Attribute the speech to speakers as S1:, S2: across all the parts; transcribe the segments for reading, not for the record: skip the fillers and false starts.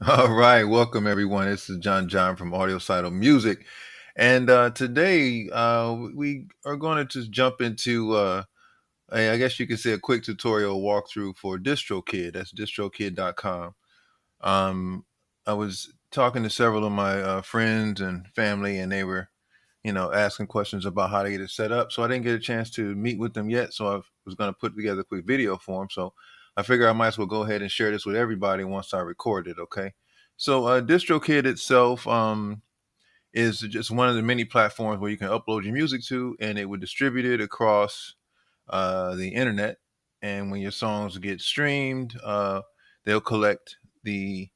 S1: All right, welcome everyone. This is John from Audiocydal Music, and today we are going to just jump into, I guess you could say, a quick tutorial walkthrough for DistroKid. That's distrokid.com. Um, I was talking to several of my friends and family, and they were, asking questions about how to get it set up. So I didn't get a chance to meet with them yet. So I was going to put together a quick video for them. So I figure I might as well go ahead and share this with everybody once I record it. Okay. So DistroKid itself is just one of the many platforms where you can upload your music to, and it would distribute it across the internet. And when your songs get streamed, they'll collect the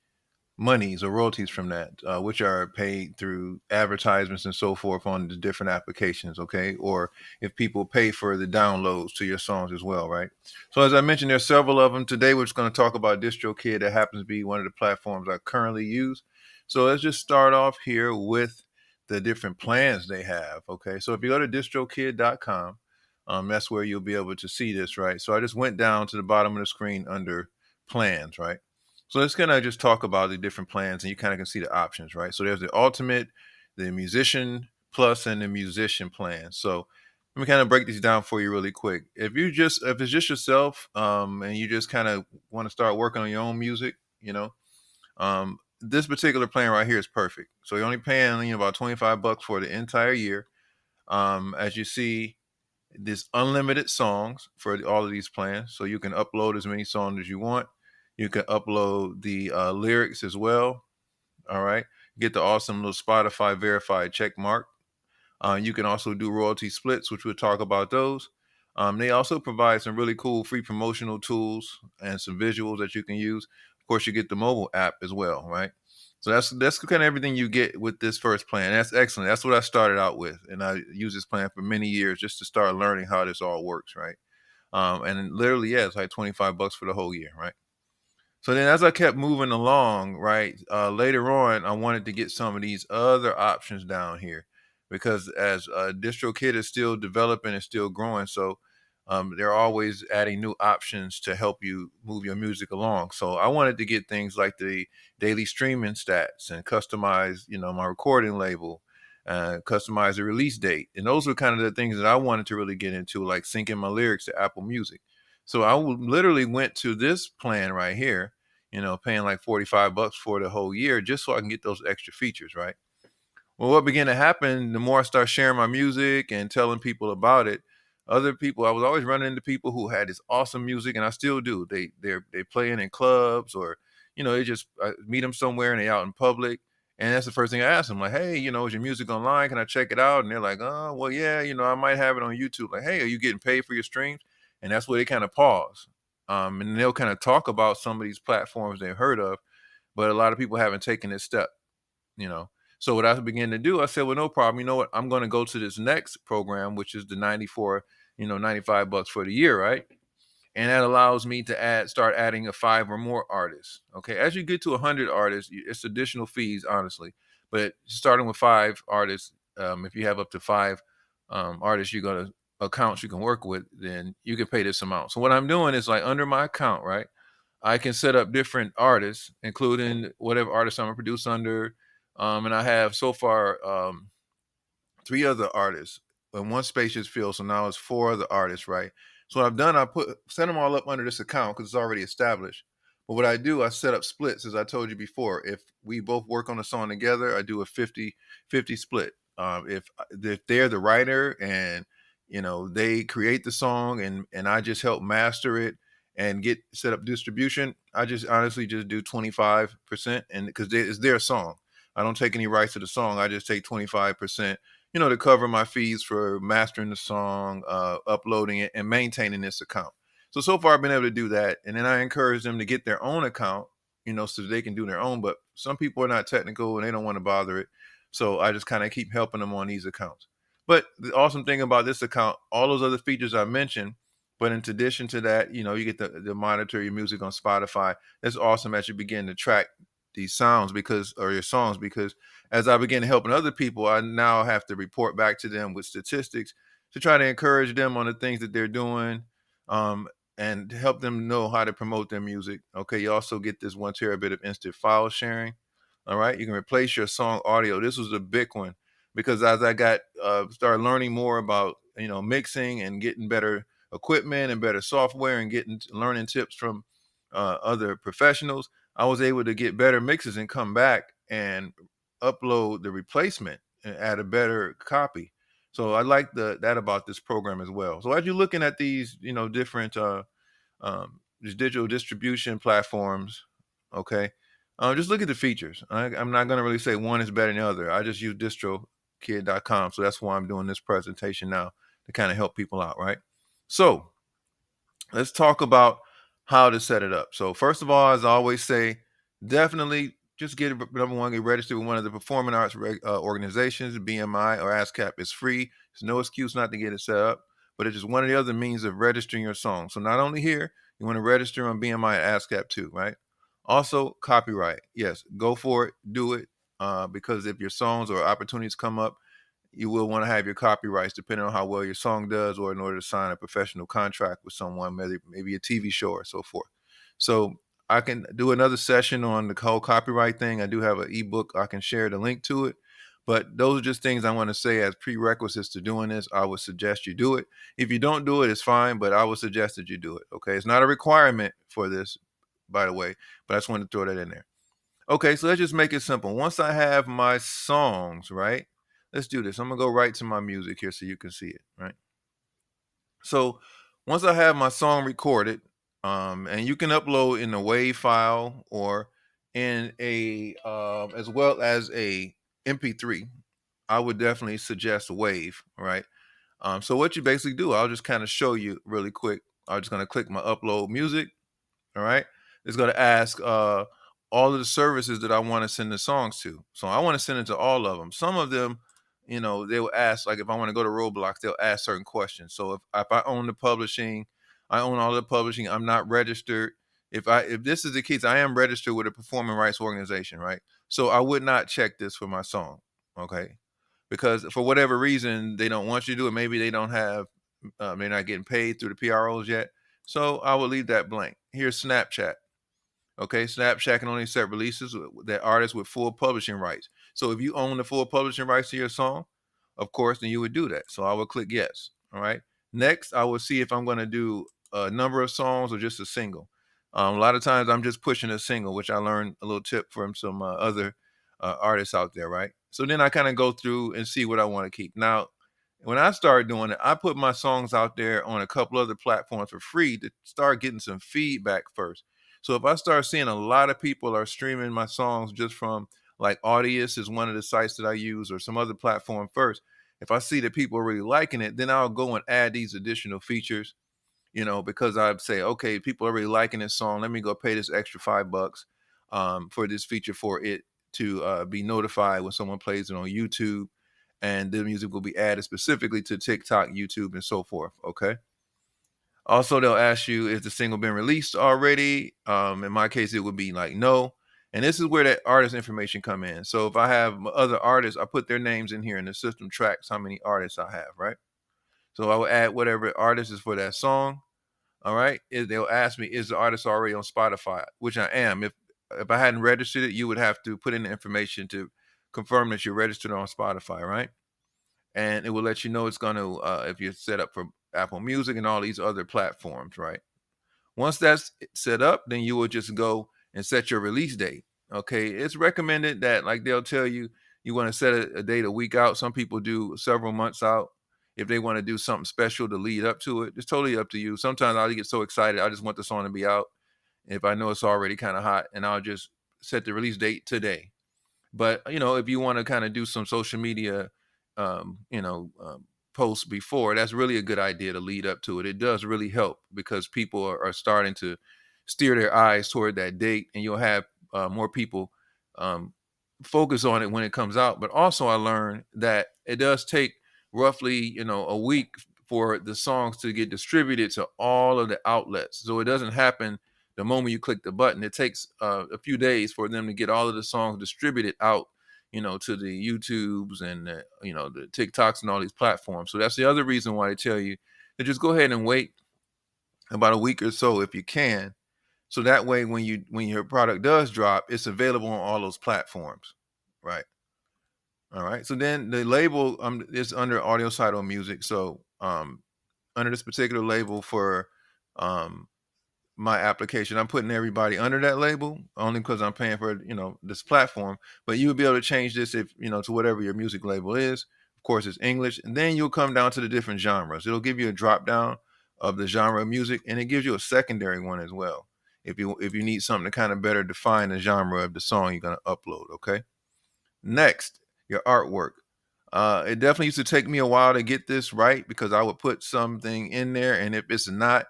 S1: monies or royalties from that, which are paid through advertisements and so forth on the different applications, okay? Or if people pay for the downloads to your songs as well, right? So as I mentioned, there's several of them. Today we're just going to talk about DistroKid. That happens to be one of the platforms I currently use. So let's just start off here with the different plans they have, okay? So if you go to distrokid.com, that's where you'll be able to see this, right? So I just went down to the bottom of the screen under plans, right? So let's kind of just talk about the different plans and you kind of can see the options, right? So there's the ultimate, the musician plus, and the musician plan. So let me kind of break these down for you really quick. If it's just yourself, and you just kind of want to start working on your own music, this particular plan right here is perfect. So you're only paying, about 25 bucks for the entire year. As you see, this unlimited songs for all of these plans. So you can upload as many songs as you want. You can upload the lyrics as well. All right. Get the awesome little Spotify verified check mark. You can also do royalty splits, which we'll talk about those. They also provide some really cool free promotional tools and some visuals that you can use. Of course, you get the mobile app as well, right? So that's kind of everything you get with this first plan. That's excellent. That's what I started out with, and I used this plan for many years just to start learning how this all works, right? And then literally, yeah, it's like 25 bucks for the whole year, right? So then as I kept moving along, right, later on, I wanted to get some of these other options down here because as DistroKid is still developing and still growing, so they're always adding new options to help you move your music along. So I wanted to get things like the daily streaming stats and customize, my recording label, customize the release date. And those were kind of the things that I wanted to really get into, like syncing my lyrics to Apple Music. So literally went to this plan right here, paying like 45 bucks for the whole year just so I can get those extra features, right? Well, what began to happen, the more I start sharing my music and telling people about it, other people, I was always running into people who had this awesome music, and I still do. They playing in clubs, or they just I meet them somewhere and they out in public, and that's the first thing I ask them, like, hey, is your music online? Can I check it out? And they're like, oh, well, yeah, I might have it on YouTube. Like, hey, are you getting paid for your streams? And that's where they kind of pause, and they'll kind of talk about some of these platforms they've heard of, but a lot of people haven't taken this step you know. So what I began to do, I said, well, no problem. You know what? I'm going to go to this next program, which is the 94, 95 bucks for the year, right? And that allows me to start adding a five or more artists. Okay. As you get to 100 artists, it's additional fees, honestly. But starting with five artists, if you have up to five artists you're going to accounts you can work with, then you can pay this amount. So what I'm doing is like under my account, right? I can set up different artists, including whatever artist I'm gonna produce under. And I have so far three other artists and one space just filled. So now it's four other artists, right? So what I've done, I set them all up under this account because it's already established. But what I do, I set up splits, as I told you before. If we both work on a song together, I do a 50-50 split. If they're the writer and they create the song and I just help master it and get set up distribution, I just honestly just do 25%, and because it's their song. I don't take any rights to the song. I just take 25%, to cover my fees for mastering the song, uploading it, and maintaining this account. So far I've been able to do that. And then I encourage them to get their own account, so they can do their own. But some people are not technical and they don't want to bother it. So I just kind of keep helping them on these accounts. But the awesome thing about this account, all those other features I mentioned, but in addition to that, you get the monitor your music on Spotify. That's awesome as you begin to track these sounds or your songs, because as I begin helping other people, I now have to report back to them with statistics to try to encourage them on the things that they're doing. Um, and to help them know how to promote their music. Okay, you also get this 1 terabit of instant file sharing. All right, you can replace your song audio. This was a big one because as I got started learning more about mixing and getting better equipment and better software and getting learning tips from other professionals, I was able to get better mixes and come back and upload the replacement and add a better copy. So I like that about this program as well. So as you're looking at these, different these digital distribution platforms, okay, just look at the features. I'm not going to really say one is better than the other. I just use distrokid.com, so that's why I'm doing this presentation now to kind of help people out, right? So let's talk about how to set it up. So first of all, as I always say, definitely just number one, get registered with one of the performing arts organizations, BMI or ASCAP. It's free. There's no excuse not to get it set up, but it's just one of the other means of registering your song. So not only here, you want to register on BMI and ASCAP too, right? Also, copyright. Yes, go for it, do it, because if your songs or opportunities come up, you will want to have your copyrights depending on how well your song does, or in order to sign a professional contract with someone, maybe a TV show or so forth. So I can do another session on the whole copyright thing. I do have an ebook. I can share the link to it. But those are just things I want to say as prerequisites to doing this. I would suggest you do it. If you don't do it, it's fine, but I would suggest that you do it. Okay. It's not a requirement for this, by the way, but I just wanted to throw that in there. Okay, so let's just make it simple. Once I have my songs, right? Let's do this. I'm gonna go right to my music here so you can see it, right? So once I have my song recorded, and you can upload in a WAV file or in a as well as a MP3. I would definitely suggest WAV, right? So what you basically do, I'll just kind of show you really quick. I'm just gonna click my upload music. All right. It's going to ask all of the services that I want to send the songs to. So I want to send it to all of them. Some of them, they will ask, like if I want to go to Roblox, they'll ask certain questions. So if I own the publishing, I own all the publishing, I'm not registered. If this is the case, I am registered with a performing rights organization, right? So I would not check this for my song. Okay. Because for whatever reason, they don't want you to do it. Maybe they don't have, they're not getting paid through the PROs yet. So I will leave that blank. Here's Snapchat. Okay, Snapchat can only set releases that artists with full publishing rights. So if you own the full publishing rights to your song, of course, then you would do that. So I will click yes. All right. Next, I will see if I'm going to do a number of songs or just a single. A lot of times I'm just pushing a single, which I learned a little tip from some other artists out there, right? So then I kind of go through and see what I want to keep. Now, when I started doing it, I put my songs out there on a couple other platforms for free to start getting some feedback first. So if I start seeing a lot of people are streaming my songs just from like Audius is one of the sites that I use or some other platform first, if I see that people are really liking it, then I'll go and add these additional features, because I'd say, okay, people are really liking this song. Let me go pay this extra $5 for this feature for it to be notified when someone plays it on YouTube, and the music will be added specifically to TikTok, YouTube, and so forth. Okay. Also, they'll ask you, is the single been released already? In my case, it would be like no. And this is where that artist information come in. So if I have other artists, I put their names in here, and the system tracks how many artists I have, right? So I will add whatever artist is for that song. All right. They'll ask me, is the artist already on Spotify? Which I am. If I hadn't registered it, you would have to put in the information to confirm that you're registered on Spotify, right? And it will let you know it's going to if you're set up for Apple Music and all these other platforms, right? Once that's set up, then you will just go and set your release date. Okay, it's recommended that like they'll tell you you want to set a date a week out. Some people do several months out if they want to do something special to lead up to it. It's totally up to you. Sometimes I get so excited, I just want the song to be out. If I know it's already kind of hot, and I'll just set the release date today. But if you want to kind of do some social media, um, you know, um, posts before, that's really a good idea to lead up to it. It does really help because people are starting to steer their eyes toward that date, and you'll have more people um, focus on it when it comes out. But also, I learned that it does take roughly, a week for the songs to get distributed to all of the outlets. So it doesn't happen the moment you click the button. It takes a few days for them to get all of the songs distributed out, to the YouTubes and the TikToks and all these platforms. So that's the other reason why they tell you to just go ahead and wait about a week or so if you can. So that way when your product does drop, it's available on all those platforms. Right. All right. So then the label is under Audiocydal Music. So under this particular label for um my application, I'm putting everybody under that label only because I'm paying for this platform. But you would be able to change this if to whatever your music label is. Of course, it's English, and then you'll come down to the different genres. It'll give you a drop down of the genre of music, and it gives you a secondary one as well. If you need something to kind of better define the genre of the song you're gonna upload. Okay. Next, your artwork. It definitely used to take me a while to get this right because I would put something in there, and if it's not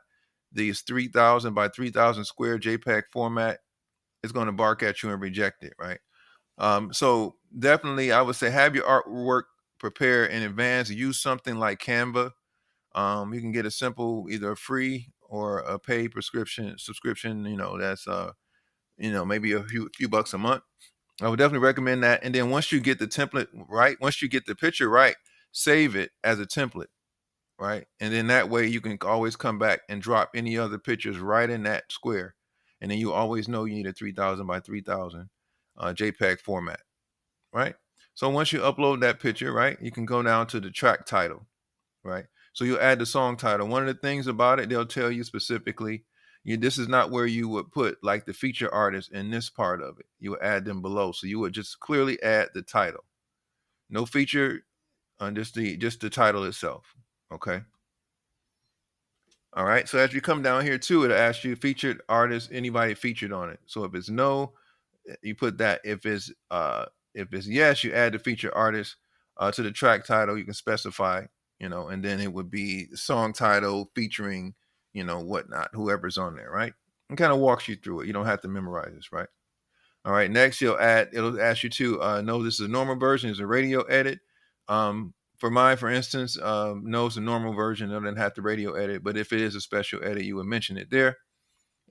S1: these 3,000 by 3,000 square JPEG format, it's going to bark at you and reject it, right? So definitely, I would say have your artwork prepared in advance. Use something like Canva. You can get a simple, either a free or a paid prescription subscription. That's maybe a few bucks a month. I would definitely recommend that. And then once you get the template right, once you get the picture right, save it as a template, right? And then that way you can always come back and drop any other pictures right in that square. And then you always know you need a 3,000 by 3,000 JPEG format, right? So once you upload that picture, right, you can go down to the track title, right? So you add the song title. One of the things about it, they'll tell you specifically, this is not where you would put like the feature artist in this part of it. You would add them below. So you would just clearly add the title. No feature, just the title itself. Okay. All right. So as you come down here too, it'll ask you featured artist, anybody featured on it. So if it's no, you put that. If it's yes, you add the featured artist to the track title. You can specify, and then it would be song title featuring, whatnot, whoever's on there, right? And kind of walks you through it. You don't have to memorize this, right? All right. Next, it'll ask you to know this is a normal version, is a radio edit. For mine, for instance, no, it's a normal version. It doesn't have to radio edit, but if it is a special edit, you would mention it there.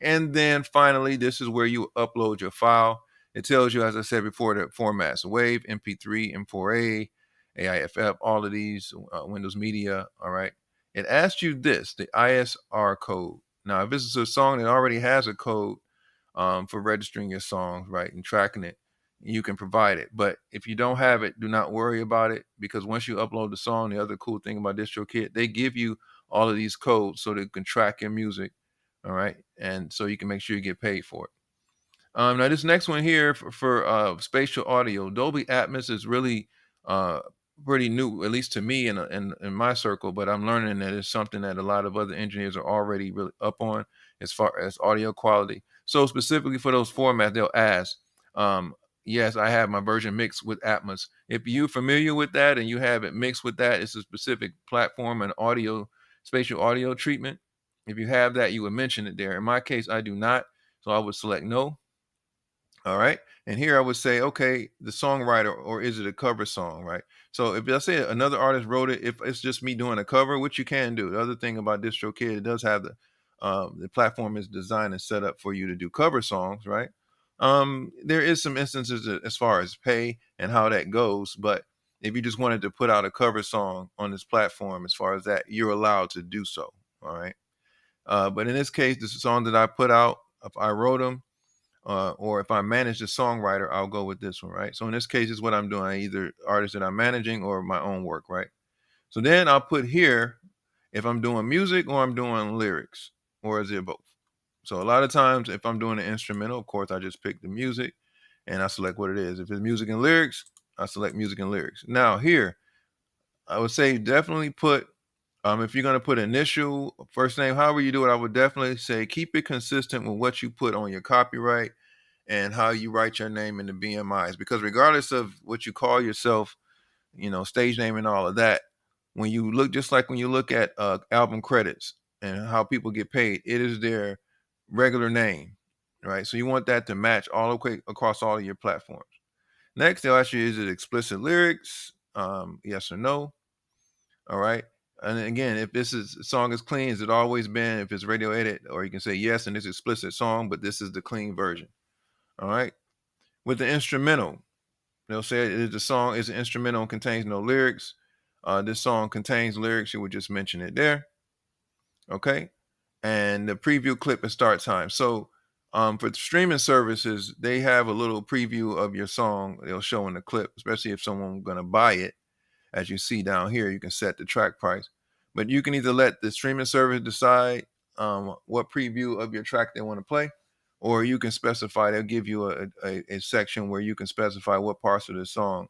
S1: And then finally, this is where you upload your file. It tells you, as I said before, the formats: WAV, MP3, M4A, AIFF, all of these, Windows Media. All right. It asks you this, the ISR code. Now, if this is a song that already has a code for registering your songs, right, and tracking it, you can provide it. But if you don't have it, do not worry about it, because once you upload the song, the other cool thing about DistroKid, they give you all of these codes so they can track your music. All right. And so you can make sure you get paid for it. Now this next one here for spatial audio, Dolby Atmos is really uh, pretty new, at least to me in my circle. But I'm learning that it's something that a lot of other engineers are already really up on as far as audio quality. So specifically for those formats, they'll ask, um, "Yes, I have my version mixed with Atmos." If you're familiar with that and you have it mixed with that, it's a specific platform and audio spatial audio treatment. If you have that, you would mention it there. In my case, I do not, so I would select no. All right. And here I would say, okay, the songwriter, or is it a cover song, right? So if I say another artist wrote it, if it's just me doing a cover, which you can do. The other thing about DistroKid, it does have the platform is designed and set up for you to do cover songs, right? There is some instances as far as pay and how that goes, but if you just wanted to put out a cover song on this platform, as far as that, you're allowed to do so. All right. But in this case, the song that I put out, if I wrote them, or if I manage the songwriter, I'll go with this one, right? So in this case, is what I'm doing. I either artist that I'm managing or my own work, right? So then I'll put here if I'm doing music or I'm doing lyrics, or is it both? So a lot of times, if I'm doing an instrumental, of course, I just pick the music and I select what it is. If it's music and lyrics, I select music and lyrics. Now here, I would say definitely put if you're gonna put initial, first name, however you do it, I would definitely say keep it consistent with what you put on your copyright and how you write your name in the BMIs. Because regardless of what you call yourself, stage name and all of that, when you look, just like when you look at album credits and how people get paid, it is their regular name, right? So you want that to match all the way across all of your platforms. Next, they'll ask you, is it explicit lyrics? Yes or no. All right. And again, if this song is clean, has it always been? If it's radio edit, or you can say yes, and it's explicit song, but this is the clean version. All right. With the instrumental, they'll say the song is an instrumental and contains no lyrics. This song contains lyrics. You would just mention it there. Okay. and the preview clip and start time. So for the streaming services, they have a little preview of your song they'll show in the clip, especially if someone's going to buy it. As you see down here, you can set the track price. But you can either let the streaming service decide what preview of your track they want to play, or you can specify, they'll give you a section where you can specify what parts of the song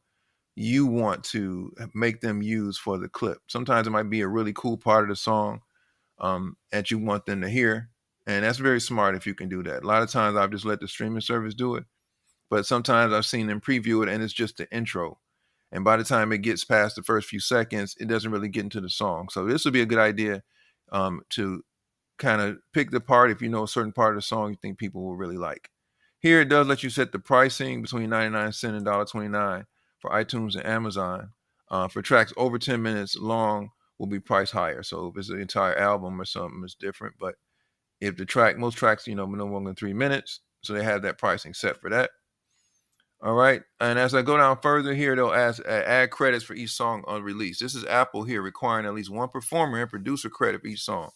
S1: you want to make them use for the clip. Sometimes it might be a really cool part of the song that you want them to hear. And that's very smart if you can do that. A lot of times I've just let the streaming service do it, but sometimes I've seen them preview it and it's just the intro. And by the time it gets past the first few seconds, it doesn't really get into the song. So this would be a good idea to kind of pick the part if you know a certain part of the song you think people will really like. Here it does let you set the pricing between 99 cents and $1.29 for iTunes and Amazon. For tracks over 10 minutes long will be priced higher. So if it's an entire album or something, it's different. But if the track, most tracks, no more than 3 minutes, so they have that pricing set for that. All right. And as I go down further here, they'll add credits for each song on release. This is Apple here requiring at least one performer and producer credit for each song.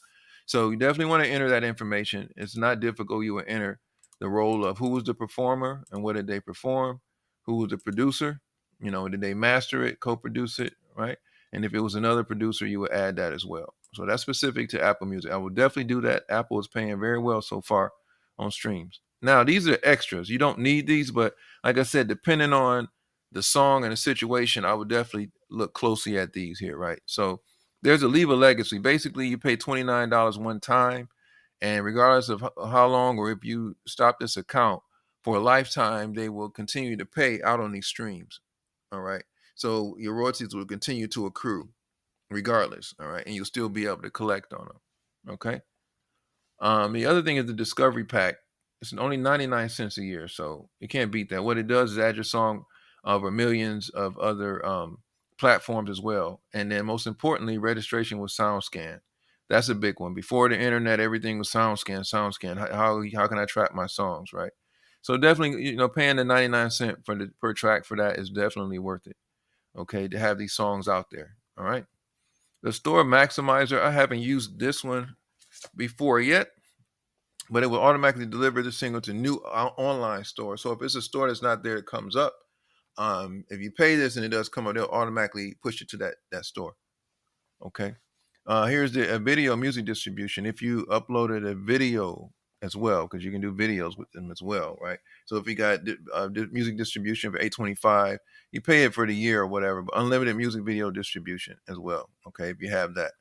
S1: So you definitely want to enter that information. It's not difficult. You will enter the role of who was the performer and what did they perform, who was the producer, did they master it, co-produce it, right? And if it was another producer, you would add that as well. So that's specific to Apple Music. I will definitely do that. Apple is paying very well so far on streams. Now, these are extras. You don't need these, but like I said, depending on the song and the situation, I would definitely look closely at these here, right? So there's a Leave a Legacy. Basically, you pay $29 one time, and regardless of how long or if you stop this account for a lifetime, they will continue to pay out on these streams, all right? So your royalties will continue to accrue regardless, all right? And you'll still be able to collect on them, okay? The other thing is the Discovery Pack. It's only 99 cents a year, so you can't beat that. What it does is add your song over millions of other platforms as well. And then most importantly, registration with SoundScan. That's a big one. Before the internet, everything was SoundScan. How can I track my songs, right? So definitely, paying the 99 cents per track for that is definitely worth it. Okay, to have these songs out there. All right. The Store Maximizer, I haven't used this one before yet, but it will automatically deliver the single to new online stores. So if it's a store that's not there, it comes up. If you pay this and it does come up, they'll automatically push it to that store. Okay. Here's the video music distribution. If you uploaded a video as well, because you can do videos with them as well, right? So if you got music distribution for $8.25, you pay it for the year or whatever, but unlimited music video distribution as well. Okay, if you have that.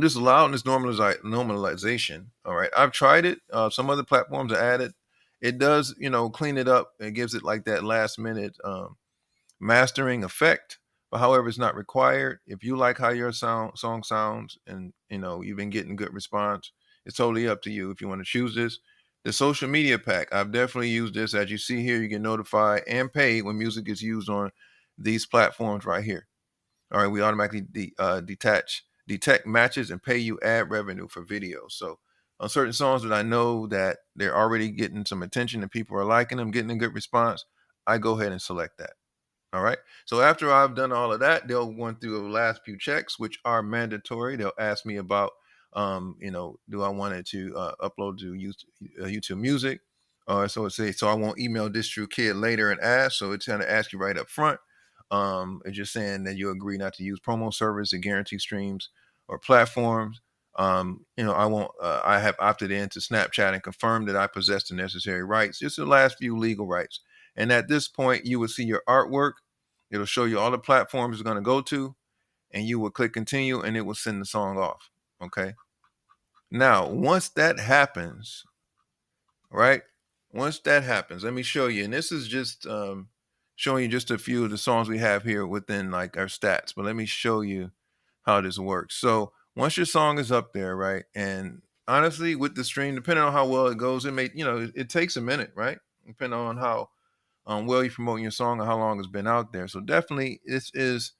S1: This loudness normalization. All right, I've tried it. Some other platforms are added. It does, clean it up. It gives it like that last minute mastering effect. But however, it's not required. If you like how your song sounds, and you've been getting good response, it's totally up to you if you want to choose this. The social media pack. I've definitely used this. As you see here, you get notified and paid when music is used on these platforms right here. All right, we automatically detect matches and pay you ad revenue for videos. So on certain songs that I know that they're already getting some attention and people are liking them, getting a good response, I go ahead and select that. All right. So after I've done all of that, they'll run through the last few checks, which are mandatory. They'll ask me about, do I want it to upload to YouTube Music? So it says, so I won't email DistroKid later and ask. So it's going to ask you right up front. It's just saying that you agree not to use promo service or guarantee streams or platforms. I won't. I have opted in to Snapchat and confirmed that I possess the necessary rights. Just the last few legal rights. And at this point, you will see your artwork. It'll show you all the platforms it's going to go to, and you will click continue, and it will send the song off. Okay. Now, once that happens, right? Once that happens, let me show you. And this is just showing you just a few of the songs we have here within like our stats. But let me show you how this works. So once your song is up there, right? And honestly, with the stream, depending on how well it goes, it takes a minute, right? Depending on how well you're promoting your song and how long it's been out there. So definitely this is,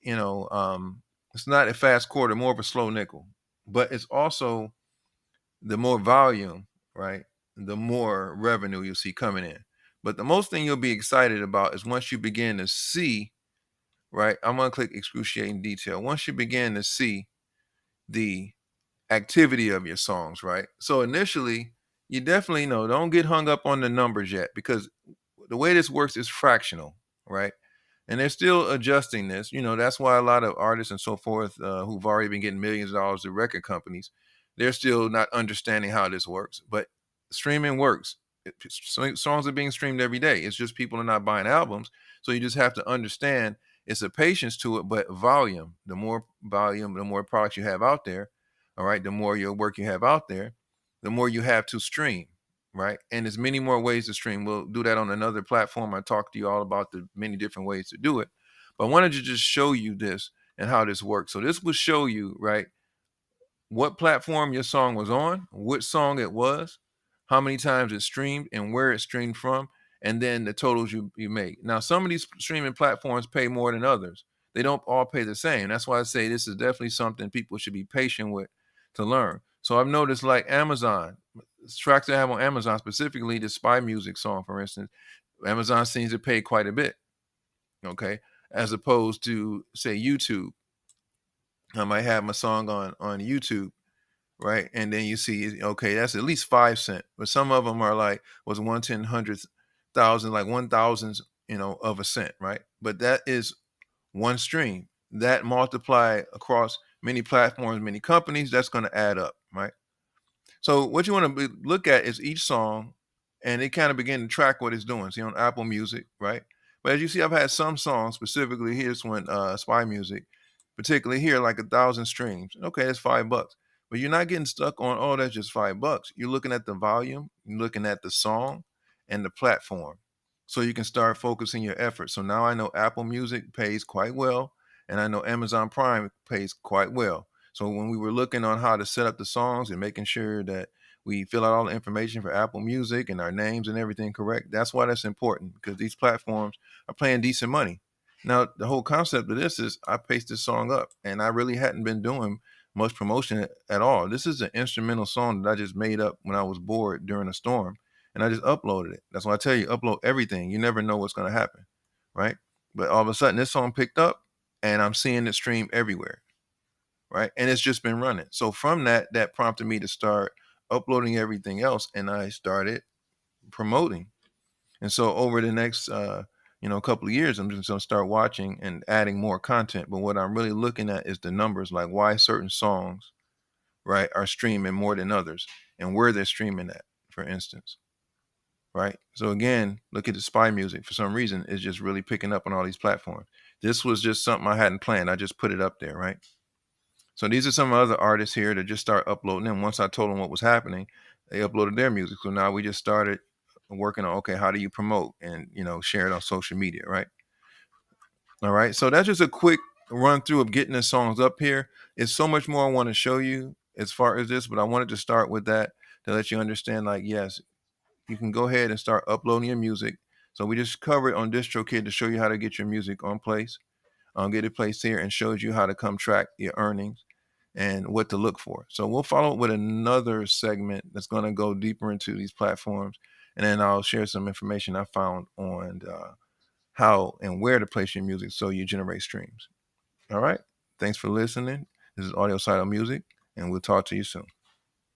S1: it's not a fast quarter, more of a slow nickel, but it's also the more volume, right? The more revenue you'll see coming in. But the most thing you'll be excited about is once you begin to see, right? I'm going to click excruciating detail. Once you begin to see the activity of your songs, right? So initially, you definitely know, don't get hung up on the numbers yet, because the way this works is fractional, right? And they're still adjusting this. That's why a lot of artists and so forth, who've already been getting millions of dollars to record companies, they're still not understanding how this works. But streaming works. Songs are being streamed every day. It's just people are not buying albums. So you just have to understand it's a patience to it, but volume. The more volume, the more products you have out there, all right, the more your work you have out there, the more you have to stream, right? And there's many more ways to stream. We'll do that on another platform. I talked to you all about the many different ways to do it. But I wanted to just show you this and how this works. So this will show you, right, what platform your song was on, which song it was, how many times it streamed, and where it streamed from, and then the totals you make. Now, some of these streaming platforms pay more than others. They don't all pay the same. That's why I say this is definitely something people should be patient with to learn. So I've noticed, like Amazon, tracks I have on Amazon, specifically the Spy Music song, for instance, Amazon seems to pay quite a bit, okay, as opposed to, say, YouTube. I might have my song on YouTube, right? And then you see, okay, that's at least 5 cents. But some of them are like, was one ten hundredth thousand, like 1,000th, of a cent, right? But that is one stream. That multiply across many platforms, many companies, that's going to add up, right? So what you want to look at is each song, and it kind of begin to track what it's doing. See, on Apple Music, right? But as you see, I've had some songs, specifically here's one, Spy Music, particularly here, like 1,000 streams. Okay, that's $5. But you're not getting stuck on, oh, that's just $5. You're looking at the volume, you're looking at the song and the platform. So you can start focusing your efforts. So now I know Apple Music pays quite well, and I know Amazon Prime pays quite well. So when we were looking on how to set up the songs and making sure that we fill out all the information for Apple Music and our names and everything correct, that's why that's important, because these platforms are paying decent money. Now, the whole concept of this is I paced this song up, and I really hadn't been doing much promotion at all. This is an instrumental song that I just made up when I was bored during a storm, and I just uploaded it. That's why I tell you, upload everything. You never know what's going to happen, right? But all of a sudden, this song picked up, and I'm seeing it stream everywhere, right? And it's just been running. So from that, that prompted me to start uploading everything else, and I started promoting. And so over the next couple of years, I'm just gonna start watching and adding more content. But what I'm really looking at is the numbers, like why certain songs, right, are streaming more than others, and where they're streaming at, for instance. Right. So again, look at the Spy Music. For some reason, it's just really picking up on all these platforms. This was just something I hadn't planned. I just put it up there, right? So these are some other artists here that just start uploading. And once I told them what was happening, they uploaded their music. So now we just started working on, okay, how do you promote and share it on social media, right? All right. So that's just a quick run through of getting the songs up here. It's so much more I want to show you as far as this, but I wanted to start with that to let you understand, like, yes, you can go ahead and start uploading your music. So we just covered on DistroKid to show you how to get your music on place, get it placed here, and shows you how to come track your earnings and what to look for. So we'll follow up with another segment that's going to go deeper into these platforms, and then I'll share some information I found on how and where to place your music so you generate streams. All right. Thanks for listening. This is Audiocydal Music, and we'll talk to you soon.